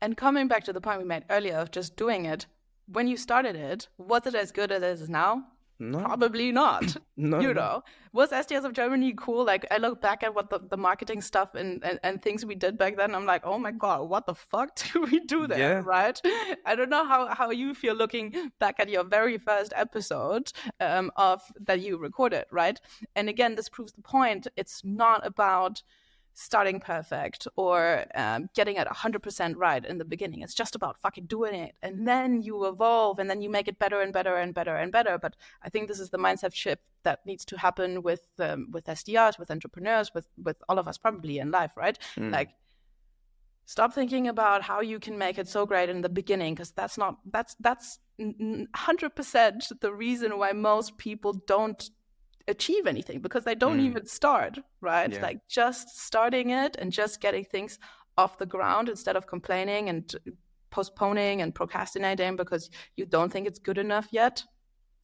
And coming back to the point we made earlier of just doing it, when you started it, was it as good as it is now? No. Probably not. No. Was SDRs of Germany cool? Like, I look back at what the marketing stuff and things we did back then. I'm like, oh my God, what the fuck did we do there? Right? I don't know how you feel looking back at your very first episode of that you recorded, right? And again, this proves the point. It's not about starting perfect or getting it 100% right in the beginning. It's just about fucking doing it. And then you evolve and then you make it better and better and better and better. But I think this is the mindset shift that needs to happen with SDRs, with entrepreneurs, with all of us probably in life, right? Like, stop thinking about how you can make it so great in the beginning, because that's 100% the reason why most people don't achieve anything, because they don't even start, right? Like, just starting it and just getting things off the ground instead of complaining and postponing and procrastinating because you don't think it's good enough yet.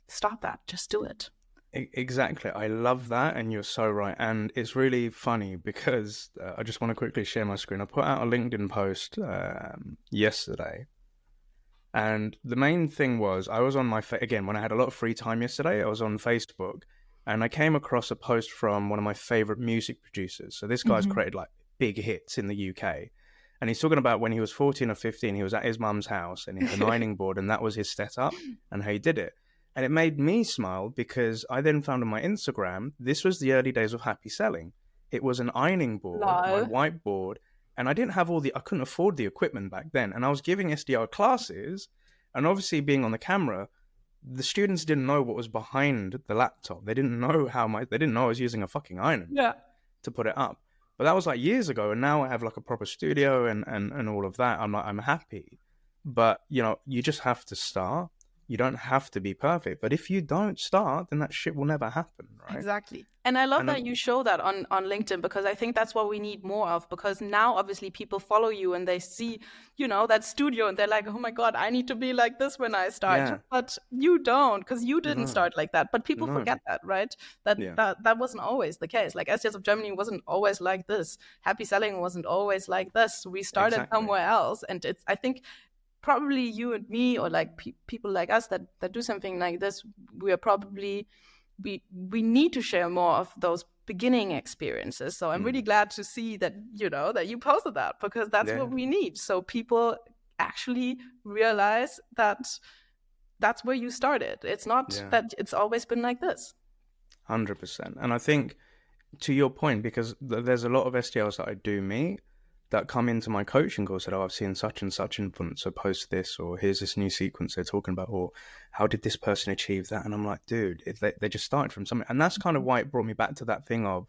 Stop that. Just do it. Exactly. I love that. And you're so right. And it's really funny because I just want to quickly share my screen. I put out a LinkedIn post yesterday. And the main thing was I was on again, when I had a lot of free time yesterday, I was on Facebook. And I came across a post from one of my favorite music producers. So this guy's created like big hits in the UK. And he's talking about when he was 14 or 15, he was at his mum's house and he had an ironing board and that was his setup and how he did it. And it made me smile because I then found on my Instagram, this was the early days of Happy Selling. It was an ironing board, my whiteboard. And I didn't have I couldn't afford the equipment back then. And I was giving SDR classes and obviously being on the camera, the students didn't know what was behind the laptop. They didn't know they didn't know I was using a fucking iron to put it up. But that was like years ago. And now I have like a proper studio and all of that. I'm happy. But, you just have to start. You don't have to be perfect. But if you don't start, then that shit will never happen, right? Exactly. And I love that you show that on LinkedIn, because I think that's what we need more of. Because now, obviously, people follow you and they see, that studio and they're like, oh my God, I need to be like this when I start. Yeah. But you don't, because you didn't start like that. But people forget that, right? That wasn't always the case. Like, SDRs of Germany wasn't always like this. Happy Selling wasn't always like this. We started somewhere else. And I think probably you and me, or like people like us that do something like this, we are probably we need to share more of those beginning experiences. So I'm really glad to see that that you posted that, because that's what we need, so people actually realize that that's where you started. It's not that it's always been like this. 100%. And I think to your point, because there's a lot of SDRs that I do meet that come into my coaching course that, I've seen such and such influencer post this, or here's this new sequence they're talking about, or how did this person achieve that? And I'm like, dude, they just started from something. And that's kind of why it brought me back to that thing of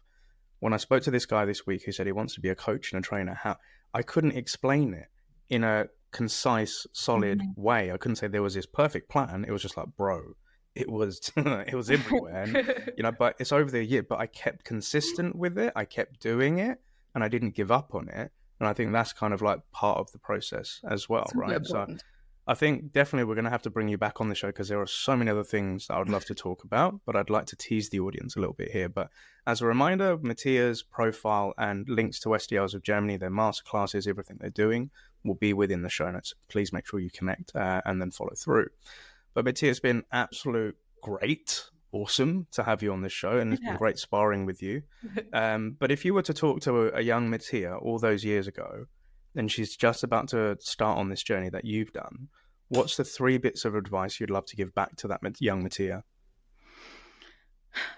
when I spoke to this guy this week who said he wants to be a coach and a trainer, how I couldn't explain it in a concise, solid way. I couldn't say there was this perfect plan. It was just like, bro, it was everywhere. And, but it's over the year, but I kept consistent with it. I kept doing it and I didn't give up on it. And I think that's kind of like part of the process as well, right? So I think definitely we're going to have to bring you back on the show, because there are so many other things that I would love to talk about, but I'd like to tease the audience a little bit here. But as a reminder, Mattia's profile and links to SDRs of Germany, their masterclasses, everything they're doing will be within the show notes. Please make sure you connect and then follow through. But Mattia, it's been absolute great. Awesome to have you on this show, and it's been great sparring with you. But if you were to talk to a young Mattia all those years ago, and she's just about to start on this journey that you've done, what's the 3 bits of advice you'd love to give back to that young Mattia?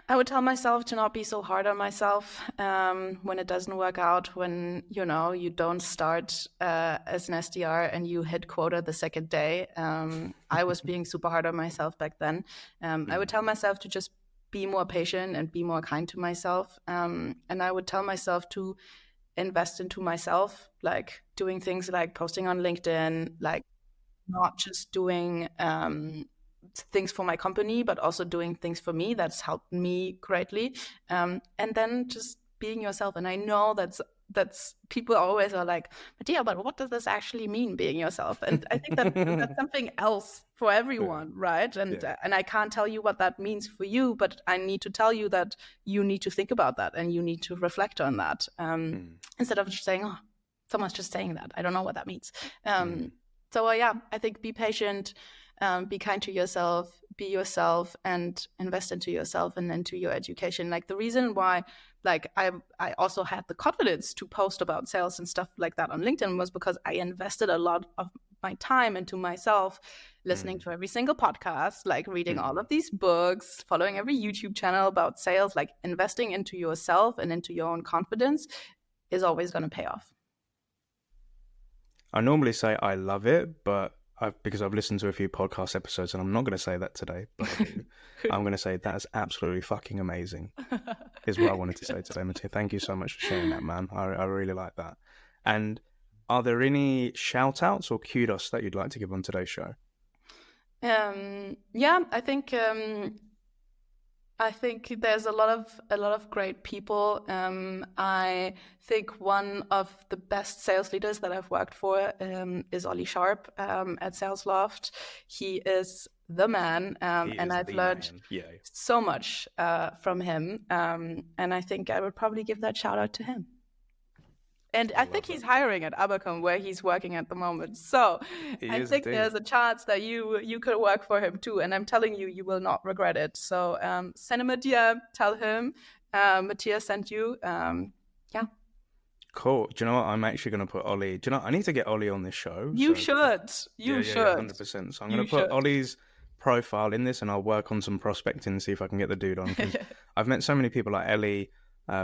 I would tell myself to not be so hard on myself when it doesn't work out, when, you don't start as an SDR and you hit quota the second day. I was being super hard on myself back then. I would tell myself to just be more patient and be more kind to myself. And I would tell myself to invest into myself, like doing things like posting on LinkedIn, like not just doing things for my company, but also doing things for me. That's helped me greatly. And then just being yourself. And I know that's people always are like, Mattia, but what does this actually mean, being yourself? And I think that's something else for everyone, right? And I can't tell you what that means for you, but I need to tell you that you need to think about that and you need to reflect on that instead of just saying, oh, someone's just saying that. I don't know what that means. So I think be patient. Be kind to yourself, be yourself, and invest into yourself and into your education. Like the reason why, like I also had the confidence to post about sales and stuff like that on LinkedIn was because I invested a lot of my time into myself, listening to every single podcast, like reading all of these books, following every YouTube channel about sales. Like investing into yourself and into your own confidence is always going to pay off. I normally say I love it, but because I've listened to a few podcast episodes, and I'm not going to say that today, but I do. I'm going to say that is absolutely fucking amazing, is what I wanted to say today, Mattia. Thank you so much for sharing that, man. I really like that. And are there any shout outs or kudos that you'd like to give on today's show? I think there's a lot of great people. I think one of the best sales leaders that I've worked for is Ollie Sharp at Sales Loft. He is the man, and I've learned so much from him. And I think I would probably give that shout out to him. And I think he's hiring at Abacom, where he's working at the moment. So I think there's a chance that you could work for him too. And I'm telling you, you will not regret it. So send him a DM, tell him Mattia sent you. Cool. Do you know what? I'm actually going to put Ollie. Do you know, I need to get Ollie on this show. You should. You should. 100%. So I'm going to put Ollie's profile in this, and I'll work on some prospecting and see if I can get the dude on. I've met so many people like Ellie,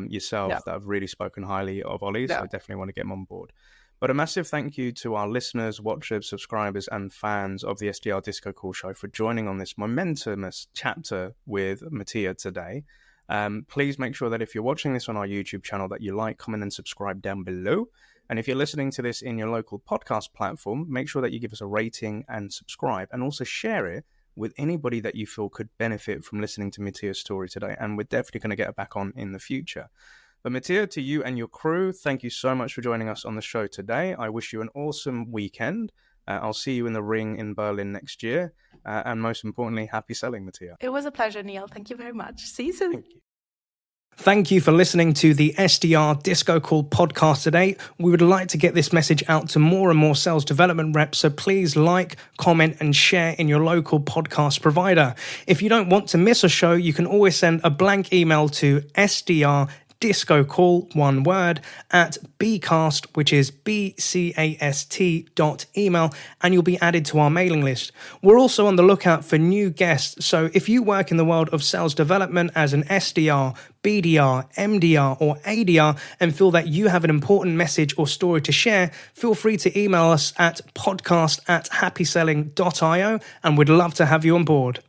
yourself, that have really spoken highly of Ollie, so I definitely want to get him on board. But a massive thank you to our listeners, watchers, subscribers, and fans of the SDR DiscoCall show for joining on this momentous chapter with Mattia today. Please make sure that if you're watching this on our YouTube channel that you like, comment, and subscribe down below. And if you're listening to this in your local podcast platform, make sure that you give us a rating and subscribe, and also share it with anybody that you feel could benefit from listening to Mattia's story today. And we're definitely going to get her back on in the future. But Mattia, to you and your crew, thank you so much for joining us on the show today. I wish you an awesome weekend. I'll see you in the ring in Berlin next year. And most importantly, happy selling, Mattia. It was a pleasure, Neil. Thank you very much. See you soon. Thank you. Thank you for listening to the SDR DiscoCall podcast today. We would like to get this message out to more and more sales development reps, so please like, comment, and share in your local podcast provider. If you don't want to miss a show, you can always send a blank email to SDR DiscoCall, one word, at bcast, which is bcast.email, and you'll be added to our mailing list. We're also on the lookout for new guests, so if you work in the world of sales development as an SDR, BDR, MDR, or ADR, and feel that you have an important message or story to share, feel free to email us at podcast@happyselling.io, and we'd love to have you on board.